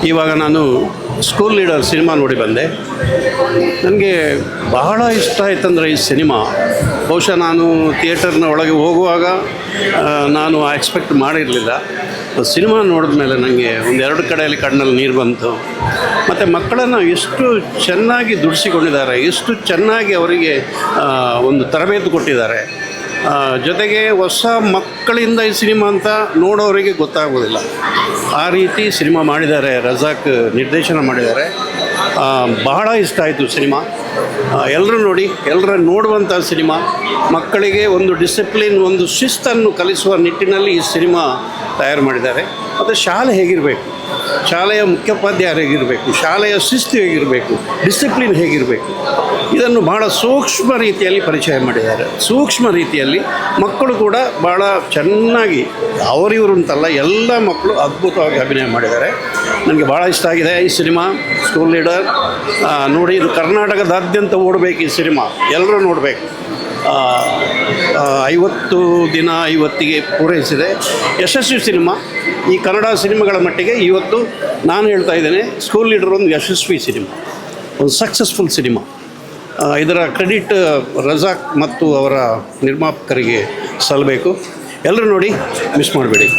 ಇವಾಗ ನಾನು school leader cinema ನೋಡಿ ಬಂದೆ. ನನಗೆ ಬಹಳ ಇಷ್ಟ ಆಯ್ತಂದರೆ ಈ ಸಿನಿಮಾ ಬಹುಶಃ ನಾನು ಥಿಯೇಟರ್ನ ಒಳಗೆ ಹೋಗುವಾಗ ನಾನು ಎಕ್ಸ್ಪೆಕ್ಟ್ ಮಾಡಿರಲಿಲ್ಲ. ಸಿನಿಮಾ ನೋಡಿದ ಮೇಲೆ ನನಗೆ ಒಂದೆರಡು ಕಡೆಯಲ್ಲಿ ಕಣ್ಣಲ್ಲಿ ನೀರು ಬಂತು. ಮತ್ತು ಮಕ್ಕಳನ್ನು ಎಷ್ಟು ಚೆನ್ನಾಗಿ ದುಡಿಸಿಕೊಂಡಿದ್ದಾರೆ, ಎಷ್ಟು ಚೆನ್ನಾಗಿ ಅವರಿಗೆ ಒಂದು ತರಬೇತಿ ಕೊಟ್ಟಿದ್ದಾರೆ. ಜೊತೆಗೆ ಹೊಸ ಮಕ್ಕಳಿಂದ ಈ ಸಿನಿಮಾ ಅಂತ ನೋಡೋರಿಗೆ ಗೊತ್ತಾಗೋದಿಲ್ಲ, ಆ ರೀತಿ ಸಿನಿಮಾ ಮಾಡಿದ್ದಾರೆ. ರಜಾಕ್ ನಿರ್ದೇಶನ ಮಾಡಿದ್ದಾರೆ. ಬಹಳ ಇಷ್ಟ ಆಯಿತು ಸಿನಿಮಾ. ಎಲ್ಲರೂ ನೋಡಿ, ಎಲ್ಲರ ನೋಡುವಂಥ ಸಿನಿಮಾ. ಮಕ್ಕಳಿಗೆ ಒಂದು ಡಿಸಿಪ್ಲಿನ್, ಒಂದು ಶಿಸ್ತನ್ನು ಕಲಿಸುವ ನಿಟ್ಟಿನಲ್ಲಿ ಈ ಸಿನಿಮಾ ತಯಾರು ಮಾಡಿದ್ದಾರೆ. ಮತ್ತು ಶಾಲೆ ಹೇಗಿರಬೇಕು, ಶಾಲೆಯ ಮುಖ್ಯೋಪಾಧ್ಯಾಯರು ಹೇಗಿರಬೇಕು, ಶಾಲೆಯ ಶಿಸ್ತು ಹೇಗಿರಬೇಕು, ಡಿಸಿಪ್ಲಿನ್ ಹೇಗಿರಬೇಕು, ಇದನ್ನು ಭಾಳ ಸೂಕ್ಷ್ಮ ರೀತಿಯಲ್ಲಿ ಪರಿಚಯ ಮಾಡಿದ್ದಾರೆ. ಸೂಕ್ಷ್ಮ ರೀತಿಯಲ್ಲಿ ಮಕ್ಕಳು ಕೂಡ ಭಾಳ ಚೆನ್ನಾಗಿ, ಅವರಿವರು ಅಂತಲ್ಲ, ಎಲ್ಲ ಮಕ್ಕಳು ಅದ್ಭುತವಾಗಿ ಅಭಿನಯ ಮಾಡಿದ್ದಾರೆ. ನನಗೆ ಭಾಳ ಇಷ್ಟ ಆಗಿದೆ ಈ ಸಿನಿಮಾ. ಸ್ಕೂಲ್ ಲೀಡರ್ ನೋಡಿ, ಇದು ಕರ್ನಾಟಕದಾದ್ಯಂತ ಓಡಬೇಕು ಈ ಸಿನಿಮಾ, ಎಲ್ಲರೂ ನೋಡಬೇಕು. 50 ದಿನ ಇವತ್ತಿಗೆ ಪೂರೈಸಿದೆ. ಯಶಸ್ವಿ ಸಿನಿಮಾ. ಈ ಕನ್ನಡ ಸಿನಿಮಾಗಳ ಮಟ್ಟಿಗೆ ಇವತ್ತು ನಾನು ಹೇಳ್ತಾ ಇದ್ದೇನೆ, ಸ್ಕೂಲ್ ಲೀಡರ್ ಒಂದು ಯಶಸ್ವಿ ಸಿನಿಮಾ, ಒಂದು ಸಕ್ಸಸ್ಫುಲ್ ಸಿನಿಮಾ. ಇದರ ಕ್ರೆಡಿಟ್ ರಜಾಕ್ ಮತ್ತು ಅವರ ನಿರ್ಮಾಪಕರಿಗೆ ಸಲ್ಲಬೇಕು. ಎಲ್ಲರೂ ನೋಡಿ, ಮಿಸ್ ಮಾಡಬೇಡಿ.